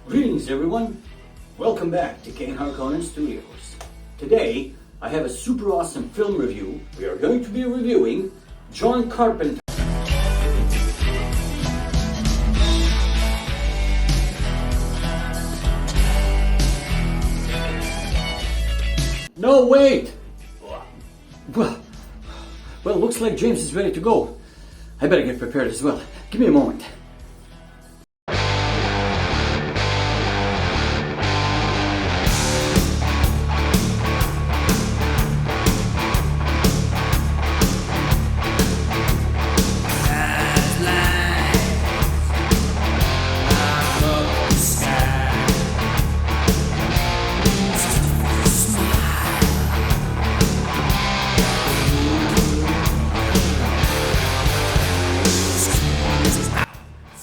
Greetings everyone, welcome back to Kane Harkonnen Studios. Today I have a super awesome film review. We are going to be reviewing John Carpenter. No, wait! Well, looks like James is ready to go. I better get prepared as well. Give me a moment.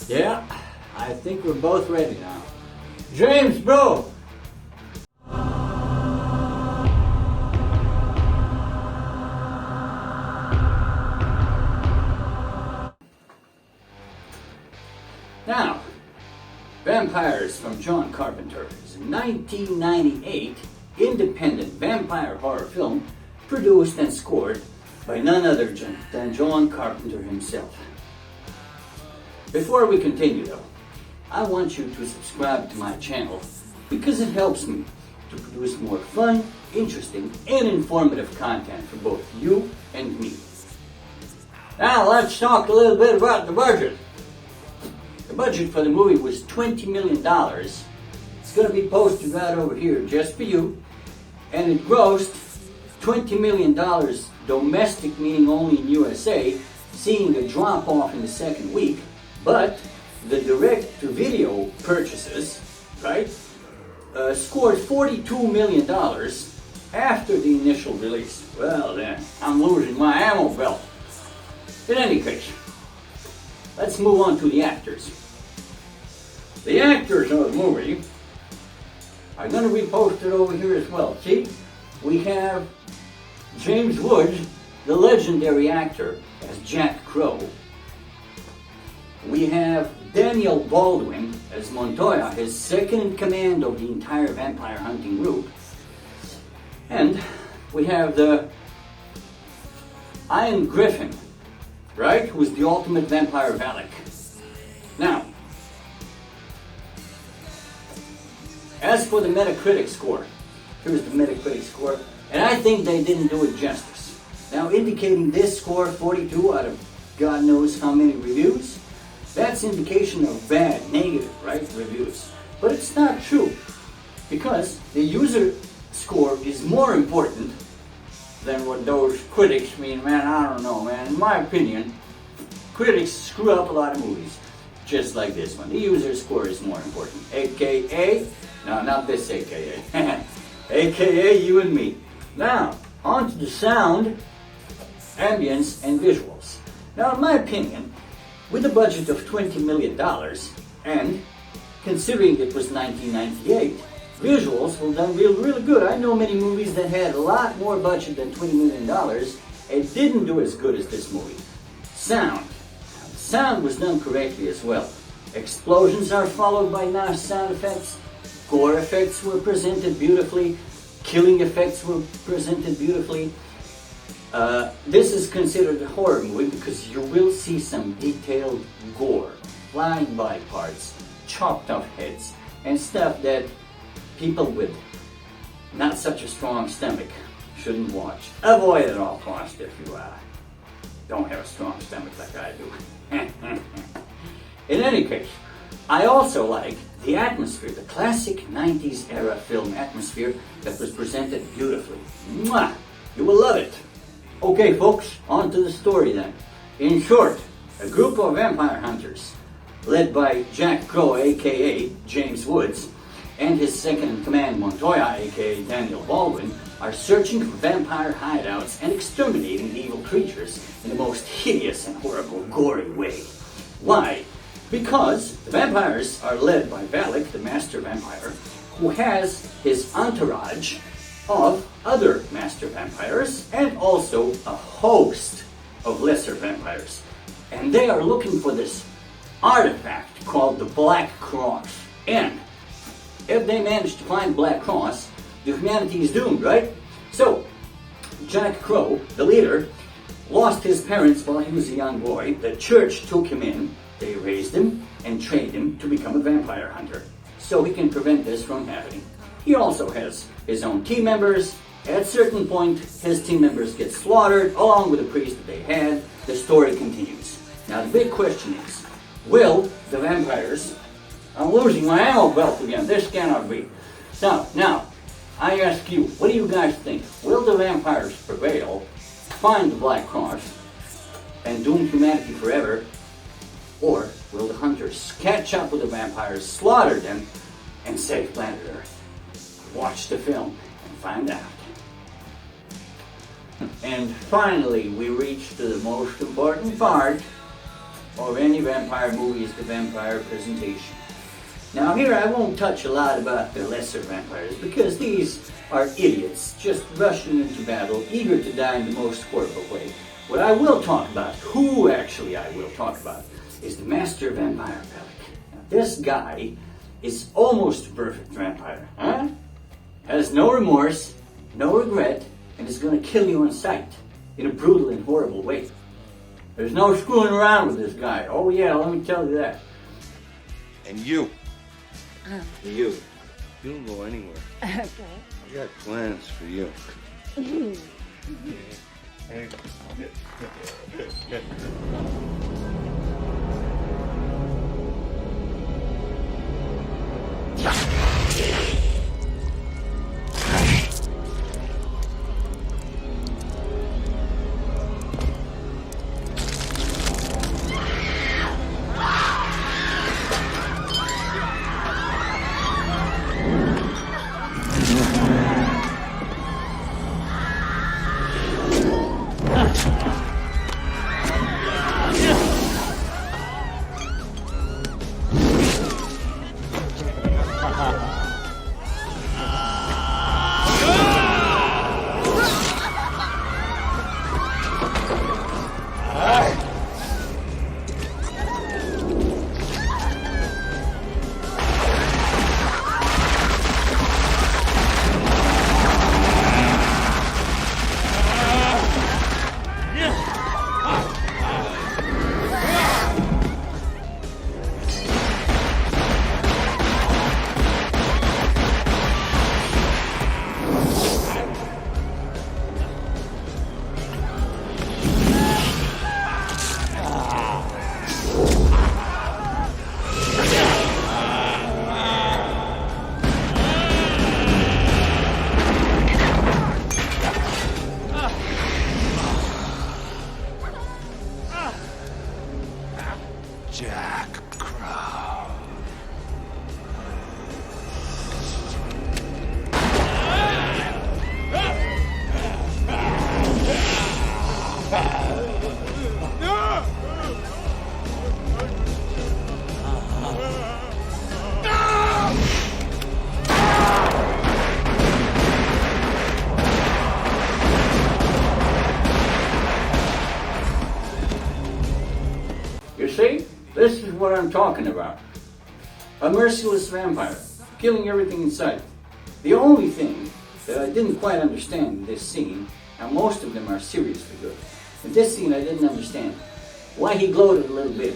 Yeah, I think we're both ready now. James, bro! Now, Vampires from John Carpenter is a 1998 independent vampire horror film produced and scored by none other than John Carpenter himself. Before we continue though, I want you to subscribe to my channel because it helps me to produce more fun, interesting, and informative content for both you and me. Now let's talk a little bit about the budget. The budget for the movie was $20 million. It's going to be posted right over here just for you. And it grossed $20 million domestic, meaning only in USA, seeing a drop off in the second week. But the direct-to-video purchases, right, scored $42 million after the initial release. Well then, I'm losing my ammo belt. In any case, let's move on to the actors. The actors of the movie are going to be posted over here as well. See, we have James Woods, the legendary actor, as Jack Crow. We have Daniel Baldwin as Montoya, his second in command of the entire vampire hunting group. And we have the Iron Griffin, right, who's the ultimate vampire Valek. Now, as for the Metacritic score, here's the Metacritic score, and I think they didn't do it justice. Now, indicating this score, 42 out of God knows how many reviews, that's indication of bad, negative, right, reviews. But it's not true, because the user score is more important than what those critics mean. Man, I don't know, man. In my opinion, critics screw up a lot of movies, just like this one. The user score is more important, aka, no, not this aka, aka you and me. Now, on to the sound, ambience, and visuals. Now, in my opinion, with a budget of $20 million, and considering it was 1998, visuals were done really good. I know many movies that had a lot more budget than $20 million and didn't do as good as this movie. Sound. Sound was done correctly as well. Explosions are followed by nice sound effects. Gore effects were presented beautifully. Killing effects were presented beautifully. This is considered a horror movie because you will see some detailed gore, flying body parts, chopped off heads, and stuff that people with not such a strong stomach shouldn't watch. Avoid at all costs if you don't have a strong stomach like I do. In any case, I also like the atmosphere, the classic 90s era film atmosphere that was presented beautifully. Mwah! You will love it. Okay folks, on to the story then. In short, a group of vampire hunters, led by Jack Crow, aka James Woods, and his second in command Montoya, aka Daniel Baldwin, are searching for vampire hideouts and exterminating evil creatures in the most hideous and horrible, gory way. Why? Because the vampires are led by Valek, the master vampire, who has his entourage of other master vampires and also a host of lesser vampires. And they are looking for this artifact called the Black Cross. And if they manage to find the Black Cross, the humanity is doomed, right? So, Jack Crow, the leader, lost his parents while he was a young boy. The church took him in, they raised him, and trained him to become a vampire hunter. So he can prevent this from happening. He also has his own team members. At a certain point, his team members get slaughtered along with the priest that they had. The story continues. Now the big question is, will the vampires... I'm losing my ammo belt again. This cannot be. Now, I ask you, what do you guys think? Will the vampires prevail, find the Black Cross, and doom humanity forever? Or will the hunters catch up with the vampires, slaughter them, and save planet Earth? Watch the film and find out. And finally, we reach to the most important part of any vampire movie, is the vampire presentation. Now here I won't touch a lot about the lesser vampires, because these are idiots just rushing into battle, eager to die in the most horrible way. What I will talk about, who actually I will talk about, is the master vampire, Valek. Now this guy is almost a perfect vampire, huh? Has no remorse, no regret, and is going to kill you on sight in a brutal and horrible way. There's no screwing around with this guy. Oh yeah, let me tell you that. And you. You don't go anywhere. Okay. I got plans for you. Jack Crow. You see, this is what I'm talking about. A merciless vampire, killing everything in sight. The only thing that I didn't quite understand in this scene, and most of them are seriously good. In this scene I didn't understand why he gloated a little bit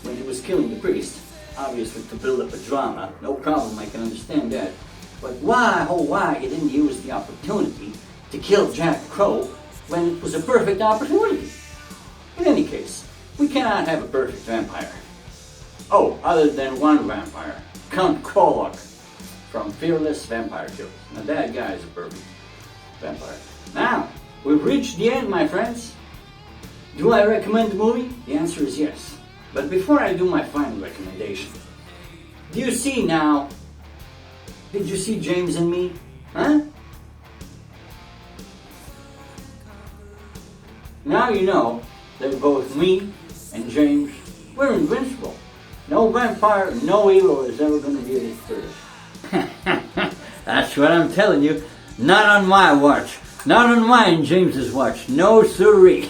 when he was killing the priest. Obviously to build up a drama, no problem, I can understand that. But why, oh why, he didn't use the opportunity to kill Jack Crow when it was a perfect opportunity? In any case, we cannot have a perfect vampire. Oh, other than one vampire, Count Krolok from Fearless Vampire Kills. Now that guy is a perfect vampire. Now, we've reached the end, my friends. Do I recommend the movie? The answer is yes. But before I do my final recommendation, do you see now, did you see James and me? Huh? Now you know that both me and James, we're invincible. No vampire, no evil is ever going to be able to hurt us. That's what I'm telling you. Not on my watch. Not on mine, James's watch. No siree.